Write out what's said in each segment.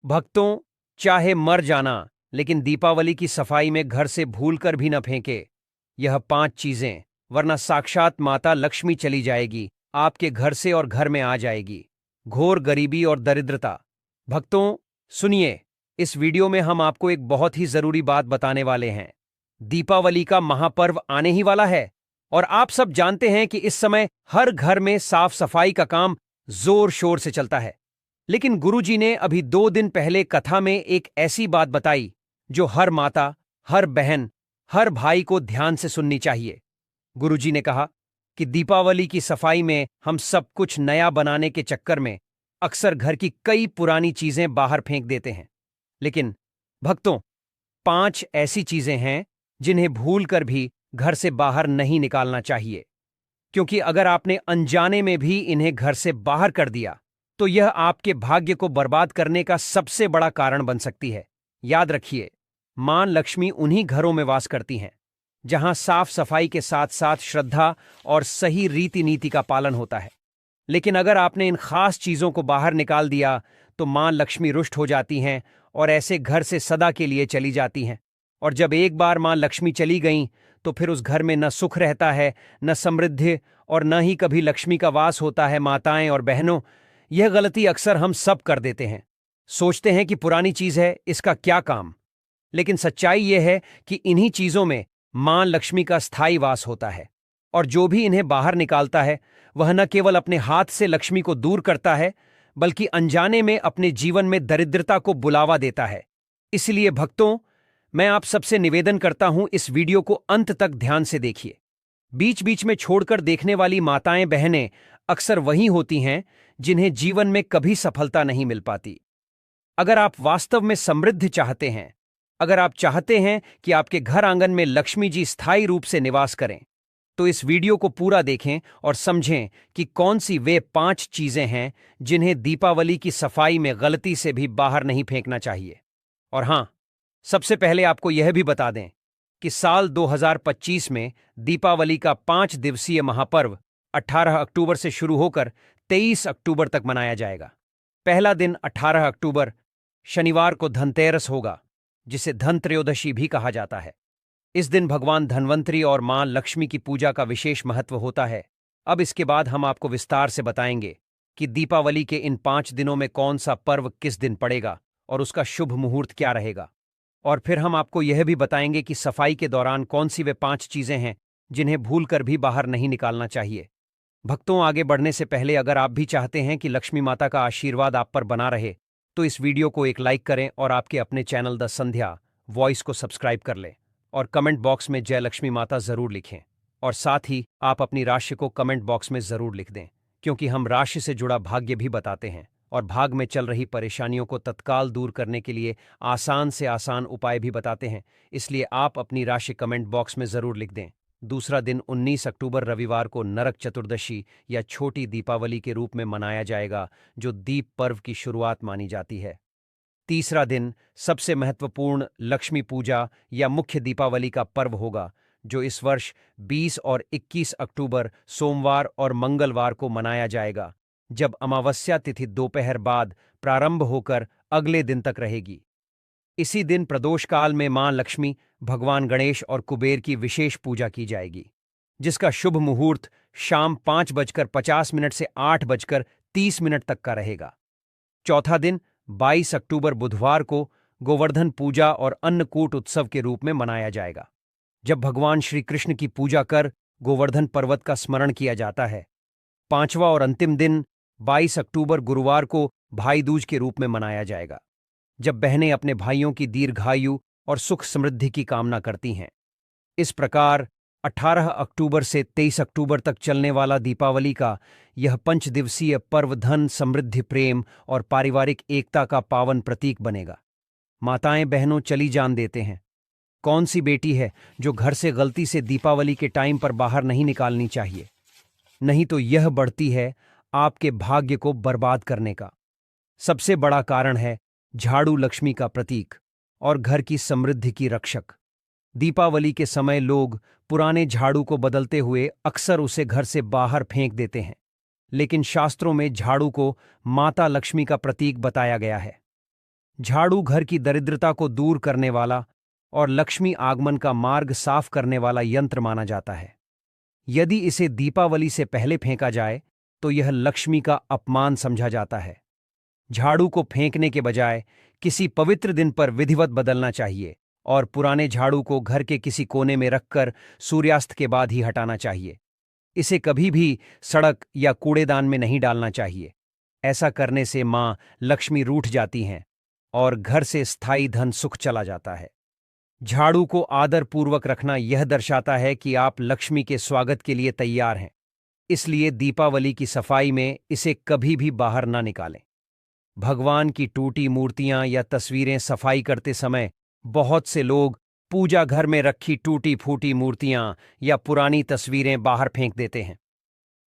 भक्तों, चाहे मर जाना, लेकिन दीपावली की सफाई में घर से भूलकर भी न फेंके यह 5 चीजें, वरना साक्षात माता लक्ष्मी चली जाएगी आपके घर से और घर में आ जाएगी घोर गरीबी और दरिद्रता। भक्तों, सुनिए, इस वीडियो में हम आपको एक बहुत ही जरूरी बात बताने वाले हैं। दीपावली का महापर्व आने ही वाला है और आप सब जानते हैं कि इस समय हर घर में साफ सफाई का काम जोर शोर से चलता है। लेकिन गुरुजी ने अभी 2 दिन पहले कथा में एक ऐसी बात बताई जो हर माता, हर बहन, हर भाई को ध्यान से सुननी चाहिए। गुरुजी ने कहा कि दीपावली की सफाई में हम सब कुछ नया बनाने के चक्कर में अक्सर घर की कई पुरानी चीजें बाहर फेंक देते हैं। लेकिन भक्तों, 5 ऐसी चीजें हैं जिन्हें भूलकर भी घर से बाहर नहीं निकालना चाहिए, क्योंकि अगर आपने अनजाने में भी इन्हें घर से बाहर कर दिया तो यह आपके भाग्य को बर्बाद करने का सबसे बड़ा कारण बन सकती है। याद रखिए, मां लक्ष्मी उन्हीं घरों में वास करती हैं जहां साफ सफाई के साथ साथ श्रद्धा और सही रीति नीति का पालन होता है। लेकिन अगर आपने इन खास चीजों को बाहर निकाल दिया तो मां लक्ष्मी रुष्ट हो जाती हैं और ऐसे घर से सदा के लिए चली जाती हैं। और जब एक बार मां लक्ष्मी चली गईं तो फिर उस घर में न सुख रहता है, न समृद्धि, और न ही कभी लक्ष्मी का वास होता है। माताएं और बहनों, यह गलती अक्सर हम सब कर देते हैं। सोचते हैं कि पुरानी चीज है, इसका क्या काम। लेकिन सच्चाई यह है कि इन्हीं चीजों में मां लक्ष्मी का स्थायी वास होता है, और जो भी इन्हें बाहर निकालता है वह न केवल अपने हाथ से लक्ष्मी को दूर करता है, बल्कि अनजाने में अपने जीवन में दरिद्रता को बुलावा देता है। इसलिए भक्तों, मैं आप सबसे निवेदन करता हूं, इस वीडियो को अंत तक ध्यान से देखिए। बीच बीच में छोड़कर देखने वाली माताएं बहनें अक्सर वही होती हैं जिन्हें जीवन में कभी सफलता नहीं मिल पाती। अगर आप वास्तव में समृद्धि चाहते हैं, अगर आप चाहते हैं कि आपके घर आंगन में लक्ष्मी जी स्थायी रूप से निवास करें, तो इस वीडियो को पूरा देखें और समझें कि कौन सी वे 5 चीजें हैं जिन्हें दीपावली की सफाई में गलती से भी बाहर नहीं फेंकना चाहिए। और हां, सबसे पहले आपको यह भी बता दें कि साल 2025 में दीपावली का 5 दिवसीय महापर्व 18 अक्टूबर से शुरू होकर 23 अक्टूबर तक मनाया जाएगा। पहला दिन 18 अक्टूबर शनिवार को धनतेरस होगा, जिसे धन त्रयोदशी भी कहा जाता है। इस दिन भगवान धन्वंतरी और मां लक्ष्मी की पूजा का विशेष महत्व होता है। अब इसके बाद हम आपको विस्तार से बताएंगे कि दीपावली के इन 5 दिनों में कौन सा पर्व किस दिन पड़ेगा और उसका शुभ मुहूर्त क्या रहेगा। और फिर हम आपको यह भी बताएंगे कि सफाई के दौरान कौन सी वे 5 चीजें हैं जिन्हें भूलकर भी बाहर नहीं निकालना चाहिए। भक्तों, आगे बढ़ने से पहले अगर आप भी चाहते हैं कि लक्ष्मी माता का आशीर्वाद आप पर बना रहे, तो इस वीडियो को एक लाइक करें और आपके अपने चैनल द संध्या वॉइस को सब्सक्राइब कर लें और कमेंट बॉक्स में जय लक्ष्मी माता जरूर लिखें। और साथ ही आप अपनी राशि को कमेंट बॉक्स में जरूर लिख दें, क्योंकि हम राशि से जुड़ा भाग्य भी बताते हैं और भाग में चल रही परेशानियों को तत्काल दूर करने के लिए आसान से आसान उपाय भी बताते हैं। इसलिए आप अपनी राशि कमेंट बॉक्स में जरूर लिख दें। दूसरा दिन 19 अक्टूबर रविवार को नरक चतुर्दशी या छोटी दीपावली के रूप में मनाया जाएगा, जो दीप पर्व की शुरुआत मानी जाती है। तीसरा दिन सबसे महत्वपूर्ण लक्ष्मी पूजा या मुख्य दीपावली का पर्व होगा, जो इस वर्ष 20 और 21 अक्टूबर सोमवार और मंगलवार को मनाया जाएगा, जब अमावस्या तिथि दोपहर बाद प्रारंभ होकर अगले दिन तक रहेगी। इसी दिन प्रदोष काल में मां लक्ष्मी, भगवान गणेश और कुबेर की विशेष पूजा की जाएगी, जिसका शुभ मुहूर्त शाम 5:50 से 8:30 तक का रहेगा। चौथा दिन 22 अक्टूबर बुधवार को गोवर्धन पूजा और अन्नकूट उत्सव के रूप में मनाया जाएगा, जब भगवान श्री कृष्ण की पूजा कर गोवर्धन पर्वत का स्मरण किया जाता है। पांचवा और अंतिम दिन 22 अक्टूबर गुरुवार को भाई दूज के रूप में मनाया जाएगा, जब बहनें अपने भाइयों की दीर्घायु और सुख समृद्धि की कामना करती हैं। इस प्रकार 18 अक्टूबर से 23 अक्टूबर तक चलने वाला दीपावली का यह 5 दिवसीय पर्व धन, समृद्धि, प्रेम और पारिवारिक एकता का पावन प्रतीक बनेगा। माताएं बहनों, चली जान देते हैं, कौन सी बेटी है जो घर से गलती से दीपावली के टाइम पर बाहर नहीं निकालनी चाहिए, नहीं तो यह बढ़ती है आपके भाग्य को बर्बाद करने का। सबसे बड़ा कारण है झाड़ू, लक्ष्मी का प्रतीक और घर की समृद्धि की रक्षक। दीपावली के समय लोग पुराने झाड़ू को बदलते हुए अक्सर उसे घर से बाहर फेंक देते हैं, लेकिन शास्त्रों में झाड़ू को माता लक्ष्मी का प्रतीक बताया गया है। झाड़ू घर की दरिद्रता को दूर करने वाला और लक्ष्मी आगमन का मार्ग साफ करने वाला यंत्र माना जाता है। यदि इसे दीपावली से पहले फेंका जाए तो यह लक्ष्मी का अपमान समझा जाता है। झाड़ू को फेंकने के बजाय किसी पवित्र दिन पर विधिवत बदलना चाहिए और पुराने झाड़ू को घर के किसी कोने में रखकर सूर्यास्त के बाद ही हटाना चाहिए। इसे कभी भी सड़क या कूड़ेदान में नहीं डालना चाहिए। ऐसा करने से मां लक्ष्मी रूठ जाती हैं और घर से स्थायी धन सुख चला जाता है। झाड़ू को आदरपूर्वक रखना यह दर्शाता है कि आप लक्ष्मी के स्वागत के लिए तैयार हैं। इसलिए दीपावली की सफाई में इसे कभी भी बाहर ना निकालें। भगवान की टूटी मूर्तियां या तस्वीरें सफाई करते समय बहुत से लोग पूजा घर में रखी टूटी फूटी मूर्तियां या पुरानी तस्वीरें बाहर फेंक देते हैं,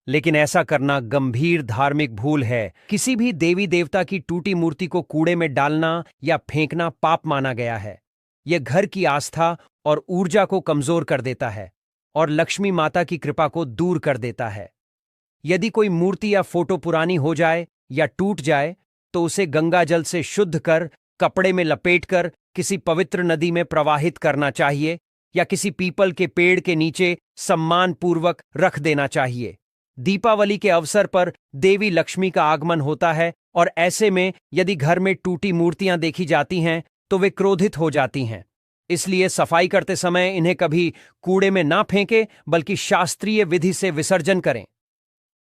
लेकिन ऐसा करना गंभीर धार्मिक भूल है। किसी भी देवी देवता की टूटी मूर्ति को कूड़े में डालना या फेंकना पाप माना गया है। यह घर की आस्था और ऊर्जा को कमजोर कर देता है और लक्ष्मी माता की कृपा को दूर कर देता है। यदि कोई मूर्ति या फोटो पुरानी हो जाए या टूट जाए तो उसे गंगा जल से शुद्ध कर कपड़े में लपेटकर किसी पवित्र नदी में प्रवाहित करना चाहिए या किसी पीपल के पेड़ के नीचे सम्मानपूर्वक रख देना चाहिए। दीपावली के अवसर पर देवी लक्ष्मी का आगमन होता है और ऐसे में यदि घर में टूटी मूर्तियां देखी जाती हैं तो वे क्रोधित हो जाती हैं। इसलिए सफाई करते समय इन्हें कभी कूड़े में ना फेंकें बल्कि शास्त्रीय विधि से विसर्जन करें।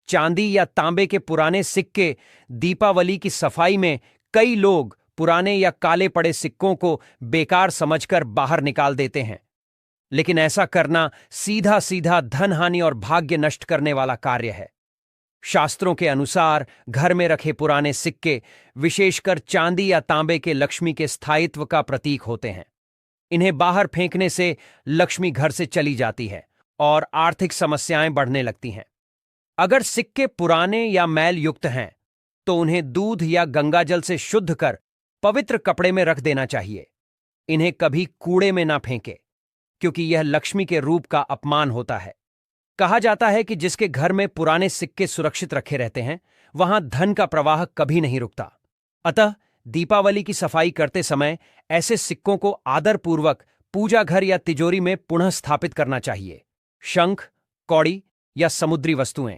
चांदी या तांबे के पुराने सिक्के दीपावली की सफाई में कई लोग पुराने या काले पड़े सिक्कों को बेकार समझकर बाहर निकाल देते हैं, लेकिन ऐसा करना सीधा सीधा धन हानि और भाग्य नष्ट करने वाला कार्य है। शास्त्रों के अनुसार घर में रखे पुराने सिक्के, विशेषकर चांदी या तांबे के, लक्ष्मी के स्थायित्व का प्रतीक होते हैं। इन्हें बाहर फेंकने से लक्ष्मी घर से चली जाती है और आर्थिक समस्याएं बढ़ने लगती हैं। अगर सिक्के पुराने या मैल युक्त हैं तो उन्हें दूध या गंगाजल से शुद्ध कर पवित्र कपड़े में रख देना चाहिए। इन्हें कभी कूड़े में ना फेंके, क्योंकि यह लक्ष्मी के रूप का अपमान होता है। कहा जाता है कि जिसके घर में पुराने सिक्के सुरक्षित रखे रहते हैं वहां धन का प्रवाह कभी नहीं रुकता। अतः दीपावली की सफाई करते समय ऐसे सिक्कों को आदरपूर्वक पूजा घर या तिजोरी में पुनः स्थापित करना चाहिए। शंख, कौड़ी या समुद्री वस्तुएं।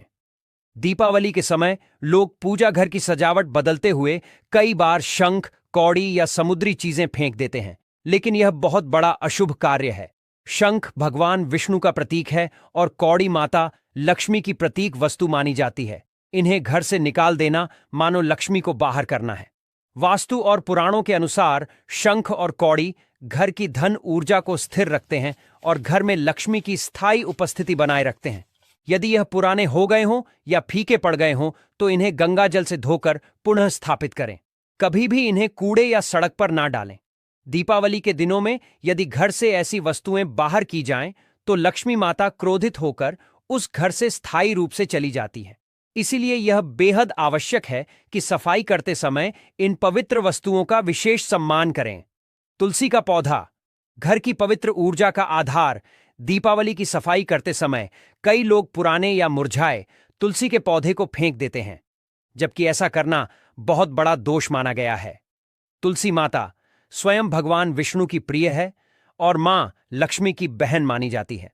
दीपावली के समय लोग पूजा घर की सजावट बदलते हुए कई बार शंख, कौड़ी या समुद्री चीजें फेंक देते हैं, लेकिन यह बहुत बड़ा अशुभ कार्य है। शंख भगवान विष्णु का प्रतीक है और कौड़ी माता लक्ष्मी की प्रतीक वस्तु मानी जाती है। इन्हें घर से निकाल देना मानो लक्ष्मी को बाहर करना है। वास्तु और पुराणों के अनुसार शंख और कौड़ी घर की धन ऊर्जा को स्थिर रखते हैं और घर में लक्ष्मी की स्थायी उपस्थिति बनाए रखते हैं। यदि यह पुराने हो गए हों या फीके पड़ गए हों तो इन्हें गंगा जल से धोकर पुनः स्थापित करें। कभी भी इन्हें कूड़े या सड़क पर ना डालें। दीपावली के दिनों में यदि घर से ऐसी वस्तुएं बाहर की जाएं तो लक्ष्मी माता क्रोधित होकर उस घर से स्थायी रूप से चली जाती है। इसीलिए यह बेहद आवश्यक है कि सफाई करते समय इन पवित्र वस्तुओं का विशेष सम्मान करें। तुलसी का पौधा, घर की पवित्र ऊर्जा का आधार। दीपावली की सफाई करते समय कई लोग पुराने या मुरझाए तुलसी के पौधे को फेंक देते हैं, जबकि ऐसा करना बहुत बड़ा दोष माना गया है। तुलसी माता स्वयं भगवान विष्णु की प्रिय है और मां लक्ष्मी की बहन मानी जाती है।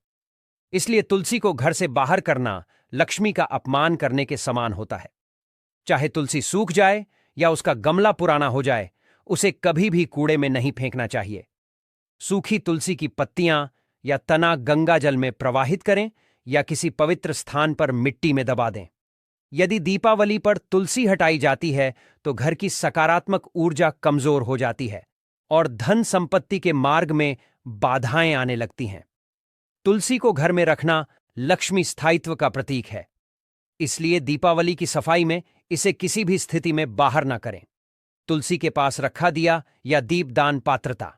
इसलिए तुलसी को घर से बाहर करना लक्ष्मी का अपमान करने के समान होता है। चाहे तुलसी सूख जाए या उसका गमला पुराना हो जाए, उसे कभी भी कूड़े में नहीं फेंकना चाहिए। सूखी तुलसी की पत्तियां या तना गंगा जल में प्रवाहित करें या किसी पवित्र स्थान पर मिट्टी में दबा दें। यदि दीपावली पर तुलसी हटाई जाती है तो घर की सकारात्मक ऊर्जा कमजोर हो जाती है और धन संपत्ति के मार्ग में बाधाएं आने लगती हैं। तुलसी को घर में रखना लक्ष्मी स्थायित्व का प्रतीक है। इसलिए दीपावली की सफाई में इसे किसी भी स्थिति में बाहर न करें। तुलसी के पास रखा दिया या दीपदान पात्रता।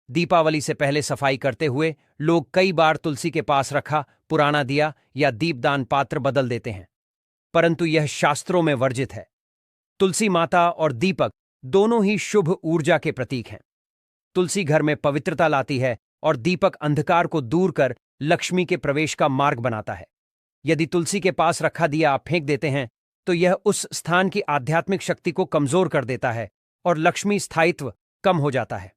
दीपावली से पहले सफाई करते हुए लोग कई बार तुलसी के पास रखा पुराना दिया या दीपदान पात्र बदल देते हैं, परंतु यह शास्त्रों में वर्जित है। तुलसी माता और दीपक दोनों ही शुभ ऊर्जा के प्रतीक हैं। तुलसी घर में पवित्रता लाती है और दीपक अंधकार को दूर कर लक्ष्मी के प्रवेश का मार्ग बनाता है। यदि तुलसी के पास रखा दिया आप फेंक देते हैं तो यह उस स्थान की आध्यात्मिक शक्ति को कमजोर कर देता है और लक्ष्मी स्थायित्व कम हो जाता है।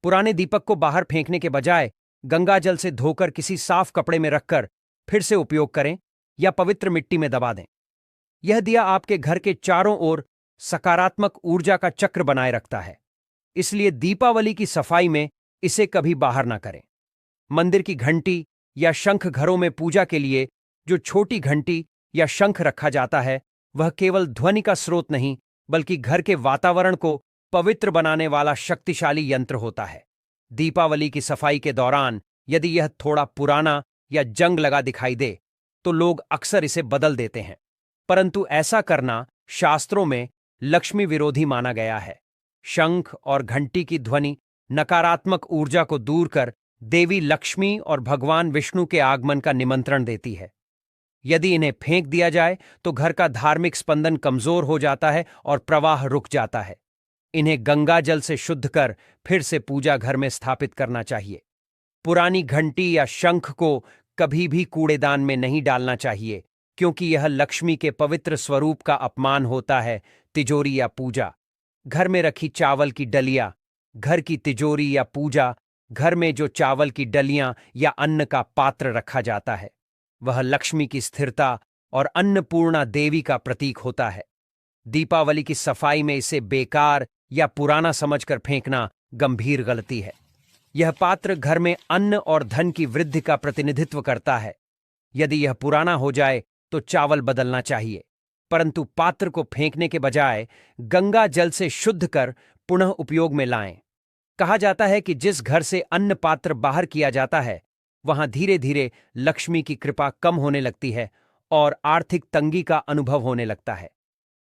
पुराने दीपक को बाहर फेंकने के बजाय गंगाजल से धोकर किसी साफ कपड़े में रखकर फिर से उपयोग करें या पवित्र मिट्टी में दबा दें। यह दिया आपके घर के चारों ओर सकारात्मक ऊर्जा का चक्र बनाए रखता है। इसलिए दीपावली की सफाई में इसे कभी बाहर ना करें। मंदिर की घंटी या शंख घरों में पूजा के लिए जो छोटी घंटी या शंख रखा जाता है, वह केवल ध्वनि का स्रोत नहीं बल्कि घर के वातावरण को पवित्र बनाने वाला शक्तिशाली यंत्र होता है। दीपावली की सफाई के दौरान यदि यह थोड़ा पुराना या जंग लगा दिखाई दे तो लोग अक्सर इसे बदल देते हैं, परंतु ऐसा करना शास्त्रों में लक्ष्मी विरोधी माना गया है। शंख और घंटी की ध्वनि नकारात्मक ऊर्जा को दूर कर देवी लक्ष्मी और भगवान विष्णु के आगमन का निमंत्रण देती है। यदि इन्हें फेंक दिया जाए तो घर का धार्मिक स्पंदन कमजोर हो जाता है और प्रवाह रुक जाता है। इन्हें गंगा जल से शुद्ध कर फिर से पूजा घर में स्थापित करना चाहिए। पुरानी घंटी या शंख को कभी भी कूड़ेदान में नहीं डालना चाहिए, क्योंकि यह लक्ष्मी के पवित्र स्वरूप का अपमान होता है। तिजोरी या पूजा। घर में रखी चावल की डलियां। घर की तिजोरी या पूजा घर में जो चावल की डलियां या अन्न का पात्र रखा जाता है, वह लक्ष्मी की स्थिरता और अन्नपूर्णा देवी का प्रतीक होता है। दीपावली की सफाई में इसे बेकार या पुराना समझकर फेंकना गंभीर गलती है। यह पात्र घर में अन्न और धन की वृद्धि का प्रतिनिधित्व करता है। यदि यह पुराना हो जाए तो चावल बदलना चाहिए, परंतु पात्र को फेंकने के बजाय गंगा जल से शुद्ध कर पुनः उपयोग में लाएं। कहा जाता है कि जिस घर से अन्न पात्र बाहर किया जाता है, वहां धीरे धीरे लक्ष्मी की कृपा कम होने लगती है और आर्थिक तंगी का अनुभव होने लगता है।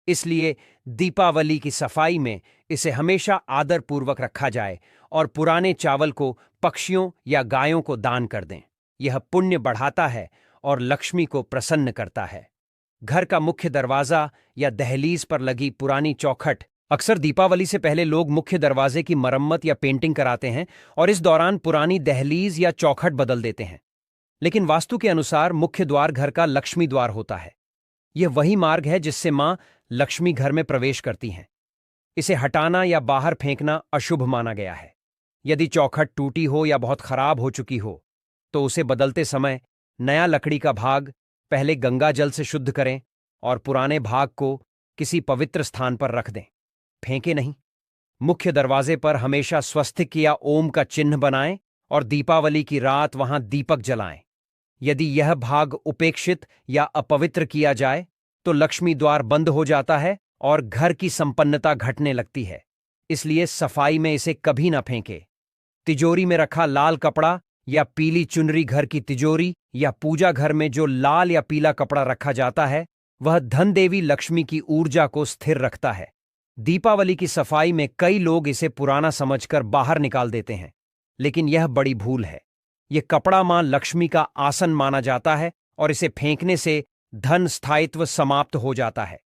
इसलिए दीपावली की सफाई में इसे हमेशा आदरपूर्वक रखा जाए और पुराने चावल को पक्षियों या गायों को दान कर दें। यह पुण्य बढ़ाता है और लक्ष्मी को प्रसन्न करता है। घर का मुख्य दरवाजा या दहलीज पर लगी पुरानी चौखट। अक्सर दीपावली से पहले लोग मुख्य दरवाजे की मरम्मत या पेंटिंग कराते हैं और इस दौरान पुरानी दहलीज या चौखट बदल देते हैं। लेकिन वास्तु के अनुसार मुख्य द्वार घर का लक्ष्मी द्वार होता है। यह वही मार्ग है जिससे मां लक्ष्मी घर में प्रवेश करती हैं। इसे हटाना या बाहर फेंकना अशुभ माना गया है। यदि चौखट टूटी हो या बहुत खराब हो चुकी हो तो उसे बदलते समय नया लकड़ी का भाग पहले गंगा जल से शुद्ध करें और पुराने भाग को किसी पवित्र स्थान पर रख दें, फेंके नहीं। मुख्य दरवाजे पर हमेशा स्वस्तिक या ओम का चिन्ह बनाएं और दीपावली की रात वहां दीपक जलाएं। यदि यह भाग उपेक्षित या अपवित्र किया जाए तो लक्ष्मी द्वार बंद हो जाता है और घर की संपन्नता घटने लगती है। इसलिए सफाई में इसे कभी न फेंके। तिजोरी में रखा लाल कपड़ा या पीली चुनरी, घर की तिजोरी या पूजा घर में जो लाल या पीला कपड़ा रखा जाता है, वह धन देवी लक्ष्मी की ऊर्जा को स्थिर रखता है। दीपावली की सफाई में कई लोग इसे पुराना समझकर बाहर निकाल देते हैं, लेकिन यह बड़ी भूल है। यह कपड़ा मां लक्ष्मी का आसन माना जाता है और इसे फेंकने से धन स्थायित्व समाप्त हो जाता है।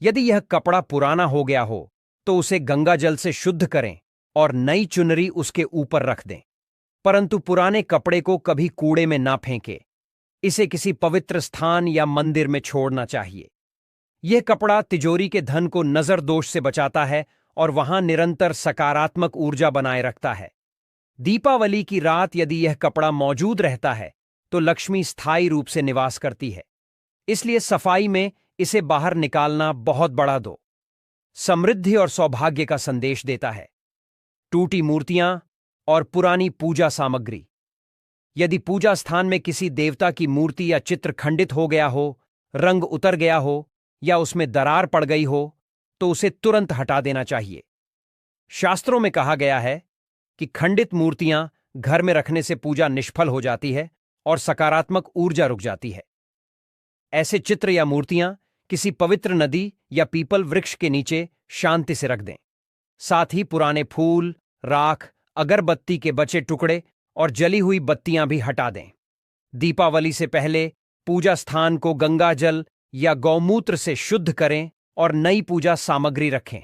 यदि यह कपड़ा पुराना हो गया हो तो उसे गंगा जल से शुद्ध करें और नई चुनरी उसके ऊपर रख दें, परंतु पुराने कपड़े को कभी कूड़े में ना फेंके। इसे किसी पवित्र स्थान या मंदिर में छोड़ना चाहिए। यह कपड़ा तिजोरी के धन को नजर दोष से बचाता है और वहां निरंतर सकारात्मक ऊर्जा बनाए रखता है। दीपावली की रात यदि यह कपड़ा मौजूद रहता है तो लक्ष्मी स्थायी रूप से निवास करती है। इसलिए सफाई में इसे बाहर निकालना बहुत बड़ा दो समृद्धि और सौभाग्य का संदेश देता है। टूटी मूर्तियां और पुरानी पूजा सामग्री। यदि पूजा स्थान में किसी देवता की मूर्ति या चित्र खंडित हो गया हो, रंग उतर गया हो या उसमें दरार पड़ गई हो तो उसे तुरंत हटा देना चाहिए। शास्त्रों में कहा गया है कि खंडित मूर्तियां घर में रखने से पूजा निष्फल हो जाती है और सकारात्मक ऊर्जा रुक जाती है। ऐसे चित्र या मूर्तियां किसी पवित्र नदी या पीपल वृक्ष के नीचे शांति से रख दें। साथ ही पुराने फूल, राख, अगरबत्ती के बचे टुकड़े और जली हुई बत्तियां भी हटा दें। दीपावली से पहले पूजा स्थान को गंगा जल या गौमूत्र से शुद्ध करें और नई पूजा सामग्री रखें।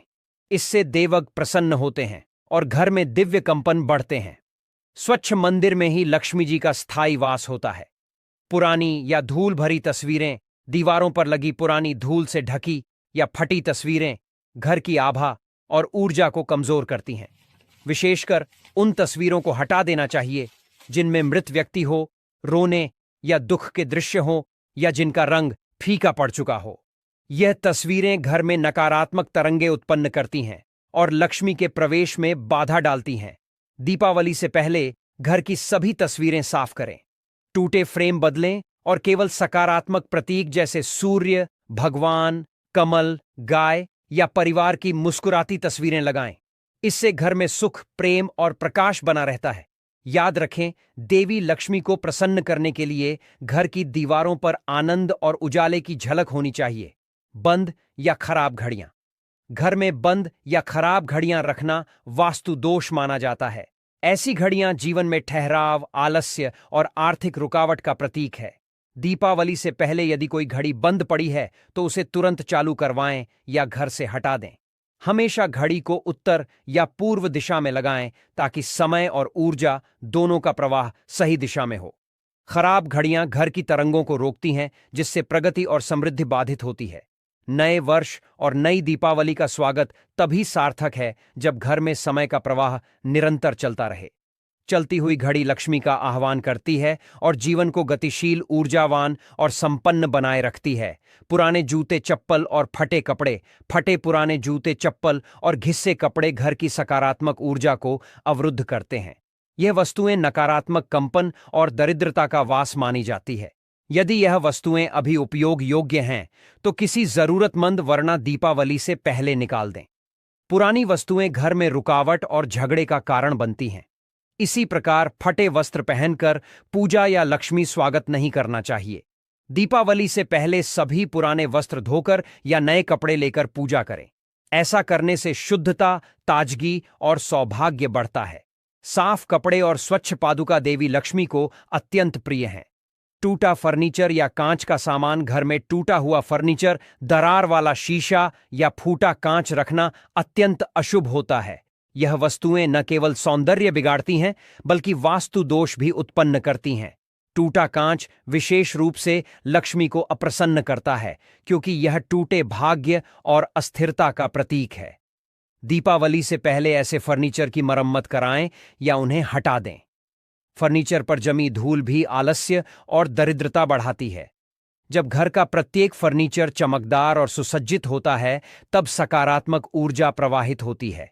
इससे देवग प्रसन्न होते हैं और घर में दिव्य कंपन बढ़ते हैं। स्वच्छ मंदिर में ही लक्ष्मी जी का स्थायी वास होता है। पुरानी या धूल भरी तस्वीरें, दीवारों पर लगी पुरानी धूल से ढकी या फटी तस्वीरें घर की आभा और ऊर्जा को कमजोर करती हैं। विशेषकर उन तस्वीरों को हटा देना चाहिए जिनमें मृत व्यक्ति हो, रोने या दुख के दृश्य हो, या जिनका रंग फीका पड़ चुका हो। यह तस्वीरें घर में नकारात्मक तरंगे उत्पन्न करती हैं और लक्ष्मी के प्रवेश में बाधा डालती हैं। दीपावली से पहले घर की सभी तस्वीरें साफ करें, टूटे फ्रेम बदलें और केवल सकारात्मक प्रतीक जैसे सूर्य, भगवान, कमल, गाय या परिवार की मुस्कुराती तस्वीरें लगाएं। इससे घर में सुख, प्रेम और प्रकाश बना रहता है। याद रखें, देवी लक्ष्मी को प्रसन्न करने के लिए घर की दीवारों पर आनंद और उजाले की झलक होनी चाहिए। बंद या खराब घड़ियां। घर में बंद या खराब घड़ियां रखना वास्तु दोष माना जाता है। ऐसी घड़ियां जीवन में ठहराव, आलस्य और आर्थिक रुकावट का प्रतीक है। दीपावली से पहले यदि कोई घड़ी बंद पड़ी है तो उसे तुरंत चालू करवाएं या घर से हटा दें। हमेशा घड़ी को उत्तर या पूर्व दिशा में लगाएं ताकि समय और ऊर्जा दोनों का प्रवाह सही दिशा में हो। खराब घड़ियां घर की तरंगों को रोकती हैं, जिससे प्रगति और समृद्धि बाधित होती है। नए वर्ष और नई दीपावली का स्वागत तभी सार्थक है जब घर में समय का प्रवाह निरंतर चलता रहे। चलती हुई घड़ी लक्ष्मी का आह्वान करती है और जीवन को गतिशील, ऊर्जावान और संपन्न बनाए रखती है। पुराने जूते, चप्पल और फटे कपड़े, फटे पुराने जूते, चप्पल और घिसे कपड़े घर की सकारात्मक ऊर्जा को अवरुद्ध करते हैं। यह वस्तुएं नकारात्मक कंपन और दरिद्रता का वास मानी जाती है। यदि यह वस्तुएं अभी उपयोग योग्य हैं तो किसी जरूरतमंद वरना दीपावली से पहले निकाल दें। पुरानी वस्तुएं घर में रुकावट और झगड़े का कारण बनती हैं। इसी प्रकार फटे वस्त्र पहनकर पूजा या लक्ष्मी स्वागत नहीं करना चाहिए। दीपावली से पहले सभी पुराने वस्त्र धोकर या नए कपड़े लेकर पूजा करें। ऐसा करने से शुद्धता, ताजगी और सौभाग्य बढ़ता है। साफ कपड़े और स्वच्छ पादुका देवी लक्ष्मी को अत्यंत प्रिय हैं। टूटा फर्नीचर या कांच का सामान। घर में टूटा हुआ फर्नीचर, दरार वाला शीशा या फूटा कांच रखना अत्यंत अशुभ होता है। यह वस्तुएं न केवल सौंदर्य बिगाड़ती हैं बल्कि वास्तु दोष भी उत्पन्न करती हैं। टूटा कांच विशेष रूप से लक्ष्मी को अप्रसन्न करता है क्योंकि यह टूटे भाग्य और अस्थिरता का प्रतीक है। दीपावली से पहले ऐसे फर्नीचर की मरम्मत कराएं या उन्हें हटा दें। फर्नीचर पर जमी धूल भी आलस्य और दरिद्रता बढ़ाती है। जब घर का प्रत्येक फर्नीचर चमकदार और सुसज्जित होता है तब सकारात्मक ऊर्जा प्रवाहित होती है।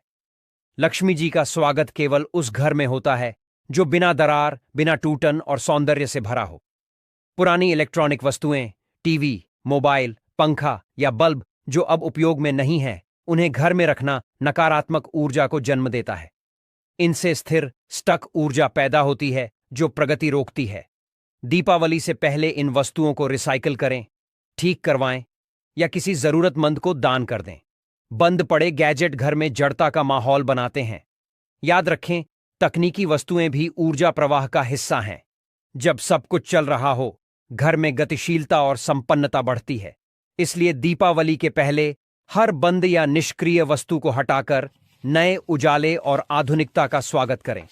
लक्ष्मी जी का स्वागत केवल उस घर में होता है जो बिना दरार, बिना टूटन और सौंदर्य से भरा हो। पुरानी इलेक्ट्रॉनिक वस्तुएं, टीवी, मोबाइल, पंखा या बल्ब जो अब उपयोग में नहीं है, उन्हें घर में रखना नकारात्मक ऊर्जा को जन्म देता है। इनसे स्थिर, स्टक ऊर्जा पैदा होती है जो प्रगति रोकती है। दीपावली से पहले इन वस्तुओं को रिसाइकिल करें, ठीक करवाएं या किसी जरूरतमंद को दान कर दें। बंद पड़े गैजेट घर में जड़ता का माहौल बनाते हैं। याद रखें, तकनीकी वस्तुएं भी ऊर्जा प्रवाह का हिस्सा हैं। जब सब कुछ चल रहा हो, घर में गतिशीलता और संपन्नता बढ़ती है। इसलिए दीपावली के पहले हर बंद या निष्क्रिय वस्तु को हटाकर नए उजाले और आधुनिकता का स्वागत करें।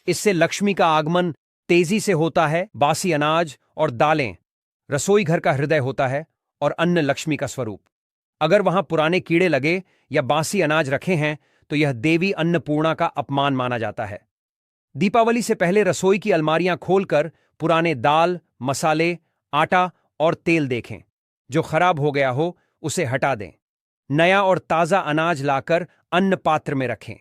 इससे लक्ष्मी का आगमन तेजी से होता है। बासी अनाज और दालें रसोई घर का हृदय होता है और अन्न लक्ष्मी का स्वरूप। अगर वहां पुराने कीड़े लगे या बासी अनाज रखे हैं तो यह देवी अन्नपूर्णा का अपमान माना जाता है। दीपावली से पहले रसोई की अलमारियां खोलकर पुराने दाल, मसाले, आटा और तेल देखें। जो खराब हो गया हो उसे हटा दें। नया और ताजा अनाज लाकर अन्न पात्र में रखें।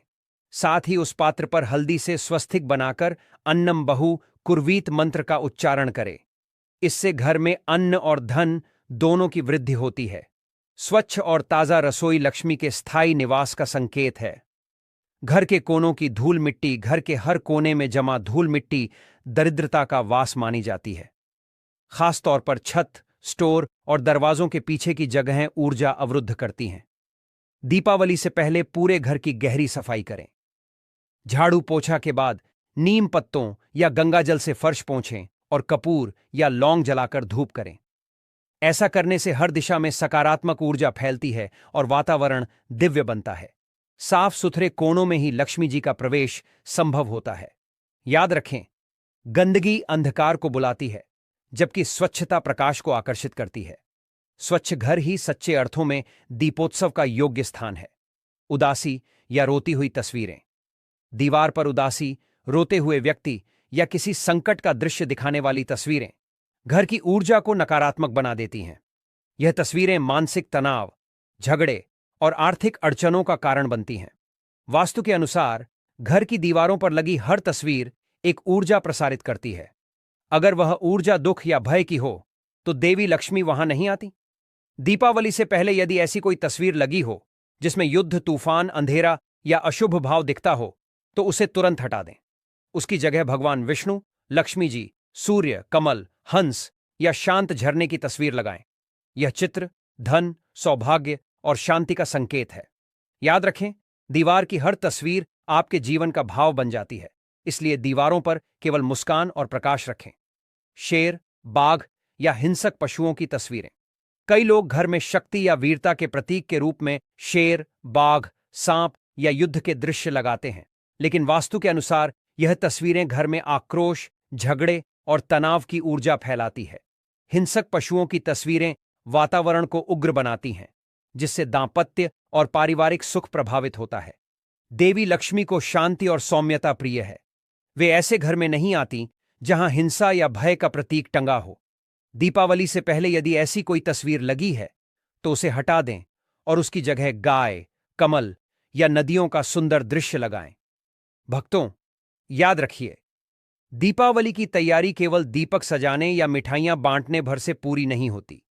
साथ ही उस पात्र पर हल्दी से स्वस्तिक बनाकर अन्नम बहु कुर्वीत मंत्र का उच्चारण करें। इससे घर में अन्न और धन दोनों की वृद्धि होती है। स्वच्छ और ताजा रसोई लक्ष्मी के स्थायी निवास का संकेत है। घर के कोनों की धूल मिट्टी, घर के हर कोने में जमा धूल मिट्टी दरिद्रता का वास मानी जाती है। खासतौर पर छत, स्टोर और दरवाजों के पीछे की जगहें ऊर्जा अवरुद्ध करती हैं। दीपावली से पहले पूरे घर की गहरी सफाई करें। झाड़ू पोछा के बाद नीम पत्तों या गंगाजल से फर्श पोंछें और कपूर या लौंग जलाकर धूप करें। ऐसा करने से हर दिशा में सकारात्मक ऊर्जा फैलती है और वातावरण दिव्य बनता है। साफ सुथरे कोनों में ही लक्ष्मी जी का प्रवेश संभव होता है। याद रखें, गंदगी अंधकार को बुलाती है जबकि स्वच्छता प्रकाश को आकर्षित करती है। स्वच्छ घर ही सच्चे अर्थों में दीपोत्सव का योग्य स्थान है। उदासी या रोती हुई तस्वीरें। दीवार पर उदासी, रोते हुए व्यक्ति या किसी संकट का दृश्य दिखाने वाली तस्वीरें घर की ऊर्जा को नकारात्मक बना देती हैं। यह तस्वीरें मानसिक तनाव, झगड़े और आर्थिक अड़चनों का कारण बनती हैं। वास्तु के अनुसार घर की दीवारों पर लगी हर तस्वीर एक ऊर्जा प्रसारित करती है। अगर वह ऊर्जा दुख या भय की हो तो देवी लक्ष्मी वहां नहीं आती। दीपावली से पहले यदि ऐसी कोई तस्वीर लगी हो जिसमें युद्ध, तूफान, अंधेरा या अशुभ भाव दिखता हो तो उसे तुरंत हटा दें। उसकी जगह भगवान विष्णु, लक्ष्मी जी, सूर्य, कमल, हंस या शांत झरने की तस्वीर लगाएं। यह चित्र धन, सौभाग्य और शांति का संकेत है। याद रखें, दीवार की हर तस्वीर आपके जीवन का भाव बन जाती है, इसलिए दीवारों पर केवल मुस्कान और प्रकाश रखें। शेर, बाघ या हिंसक पशुओं की तस्वीरें। कई लोग घर में शक्ति या वीरता के प्रतीक के रूप में शेर, बाघ, सांप या युद्ध के दृश्य लगाते हैं, लेकिन वास्तु के अनुसार यह तस्वीरें घर में आक्रोश, झगड़े और तनाव की ऊर्जा फैलाती है। हिंसक पशुओं की तस्वीरें वातावरण को उग्र बनाती हैं, जिससे दांपत्य और पारिवारिक सुख प्रभावित होता है। देवी लक्ष्मी को शांति और सौम्यता प्रिय है। वे ऐसे घर में नहीं आती जहां हिंसा या भय का प्रतीक टंगा हो। दीपावली से पहले यदि ऐसी कोई तस्वीर लगी है तो उसे हटा दें और उसकी जगह गाय, कमल या नदियों का सुंदर दृश्य लगाएं। भक्तों, याद रखिए, दीपावली की तैयारी केवल दीपक सजाने या मिठाइयां बांटने भर से पूरी नहीं होती।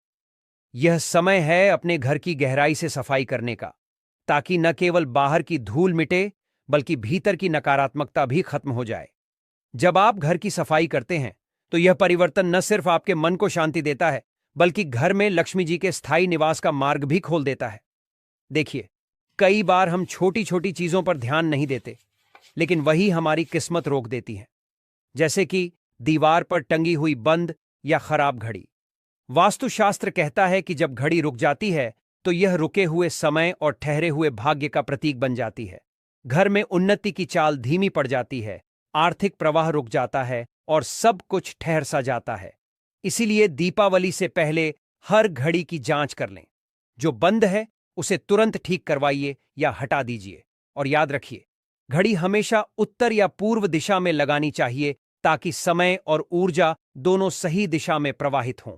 यह समय है अपने घर की गहराई से सफाई करने का, ताकि न केवल बाहर की धूल मिटे बल्कि भीतर की नकारात्मकता भी खत्म हो जाए। जब आप घर की सफाई करते हैं तो यह परिवर्तन न सिर्फ आपके मन को शांति देता है बल्कि घर में लक्ष्मी जी के स्थायी निवास का मार्ग भी खोल देता है। देखिए, कई बार हम छोटी छोटी चीजों पर ध्यान नहीं देते, लेकिन वही हमारी किस्मत रोक देती है, जैसे कि दीवार पर टंगी हुई बंद या खराब घड़ी। वास्तुशास्त्र कहता है कि जब घड़ी रुक जाती है तो यह रुके हुए समय और ठहरे हुए भाग्य का प्रतीक बन जाती है। घर में उन्नति की चाल धीमी पड़ जाती है, आर्थिक प्रवाह रुक जाता है और सब कुछ ठहर सा जाता है। इसीलिए दीपावली से पहले हर घड़ी की जांच कर लें। जो बंद है उसे तुरंत ठीक करवाइए या हटा दीजिए। और याद रखिए, घड़ी हमेशा उत्तर या पूर्व दिशा में लगानी चाहिए ताकि समय और ऊर्जा दोनों सही दिशा में प्रवाहित हों।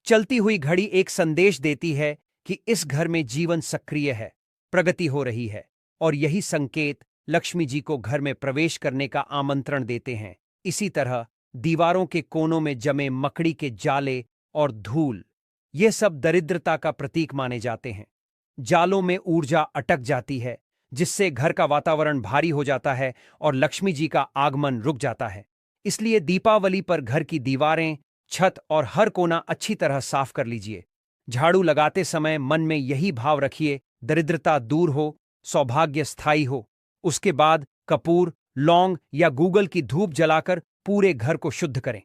चलती हुई घड़ी एक संदेश देती है कि इस घर में जीवन सक्रिय है, प्रगति हो रही है, और यही संकेत लक्ष्मी जी को घर में प्रवेश करने का आमंत्रण देते हैं। इसी तरह दीवारों के कोनों में जमे मकड़ी के जाले और धूल, ये सब दरिद्रता का प्रतीक माने जाते हैं। जालों में ऊर्जा अटक जाती है, जिससे घर का वातावरण भारी हो जाता है और लक्ष्मी जी का आगमन रुक जाता है। इसलिए दीपावली पर घर की दीवारें, छत और हर कोना अच्छी तरह साफ कर लीजिए। झाड़ू लगाते समय मन में यही भाव रखिए, दरिद्रता दूर हो, सौभाग्य स्थायी हो। उसके बाद कपूर, लौंग या गूगल की धूप जलाकर पूरे घर को शुद्ध करें।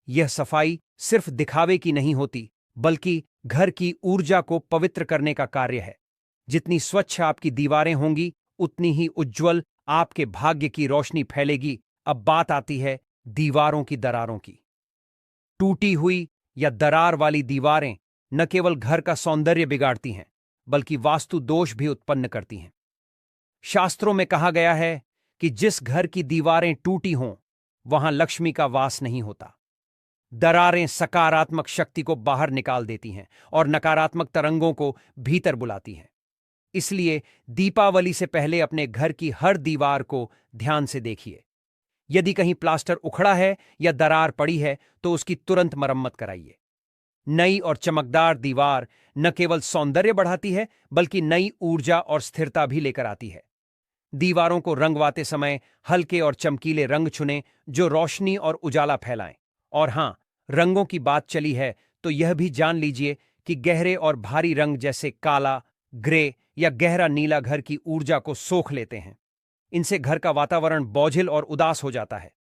यह सफाई सिर्फ दिखावे की नहीं होती, बल्कि घर की ऊर्जा को पवित्र करने का कार्य है। जितनी स्वच्छ आपकी दीवारें होंगी, उतनी ही उज्ज्वल आपके भाग्य की रोशनी फैलेगी। अब बात आती है दीवारों की दरारों की। टूटी हुई या दरार वाली दीवारें न केवल घर का सौंदर्य बिगाड़ती हैं, बल्कि वास्तु दोष भी उत्पन्न करती हैं। शास्त्रों में कहा गया है कि जिस घर की दीवारें टूटी हों, वहां लक्ष्मी का वास नहीं होता। दरारें सकारात्मक शक्ति को बाहर निकाल देती हैं और नकारात्मक तरंगों को भीतर बुलाती हैं। इसलिए दीपावली से पहले अपने घर की हर दीवार को ध्यान से देखिए। यदि कहीं प्लास्टर उखड़ा है या दरार पड़ी है तो उसकी तुरंत मरम्मत कराइए। नई और चमकदार दीवार न केवल सौंदर्य बढ़ाती है, बल्कि नई ऊर्जा और स्थिरता भी लेकर आती है। दीवारों को रंगवाते समय हल्के और चमकीले रंग चुनें जो रोशनी और उजाला फैलाएं। और हां, रंगों की बात चली है तो यह भी जान लीजिए कि गहरे और भारी रंग जैसे काला, ग्रे या गहरा नीला घर की ऊर्जा को सोख लेते हैं। इनसे घर का वातावरण बोझिल और उदास हो जाता है।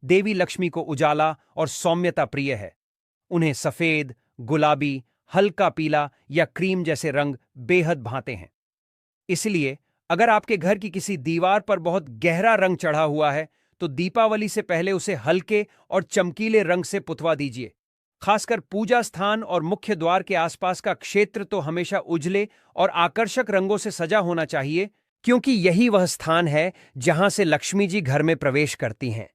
देवी लक्ष्मी को उजाला और सौम्यता प्रिय है। उन्हें सफेद, गुलाबी, हल्का पीला या क्रीम जैसे रंग बेहद भाते हैं। इसलिए अगर आपके घर की किसी दीवार पर बहुत गहरा रंग चढ़ा हुआ है तो दीपावली से पहले उसे हल्के और चमकीले रंग से पुतवा दीजिए। खासकर पूजा स्थान और मुख्य द्वार के आसपास का क्षेत्र तो हमेशा उजले और आकर्षक रंगों से सजा होना चाहिए, क्योंकि यही वह स्थान है जहां से लक्ष्मी जी घर में प्रवेश करती हैं।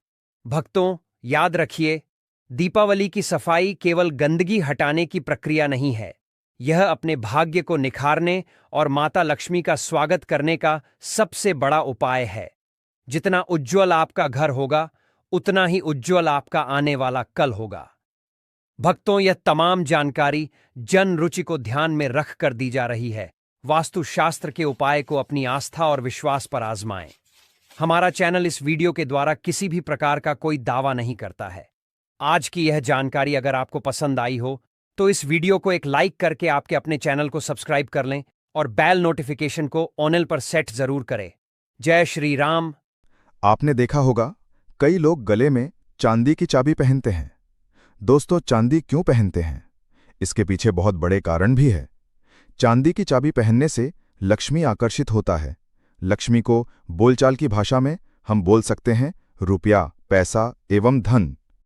भक्तों, याद रखिए, दीपावली की सफाई केवल गंदगी हटाने की प्रक्रिया नहीं है। यह अपने भाग्य को निखारने और माता लक्ष्मी का स्वागत करने का सबसे बड़ा उपाय है। जितना उज्ज्वल आपका घर होगा, उतना ही उज्ज्वल आपका आने वाला कल होगा। भक्तों, यह तमाम जानकारी जन रुचि को ध्यान में रख कर दी जा रही है। वास्तुशास्त्र के उपाय को अपनी आस्था और विश्वास पर आजमाएं। हमारा चैनल इस वीडियो के द्वारा किसी भी प्रकार का कोई दावा नहीं करता है। आज की यह जानकारी अगर आपको पसंद आई हो तो इस वीडियो को एक लाइक करके आपके अपने चैनल को सब्सक्राइब कर लें और बेल नोटिफिकेशन को ऑल पर सेट जरूर करें। जय श्री राम। आपने देखा होगा, कई लोग गले में चांदी की चाबी पहनते हैं। दोस्तों, चांदी क्यों पहनते हैं? इसके पीछे बहुत बड़े कारण भी है। चांदी की चाबी पहनने से लक्ष्मी आकर्षित होता है। लक्ष्मी को बोलचाल की भाषा में हम बोल सकते हैं रुपया, पैसा एवं धन।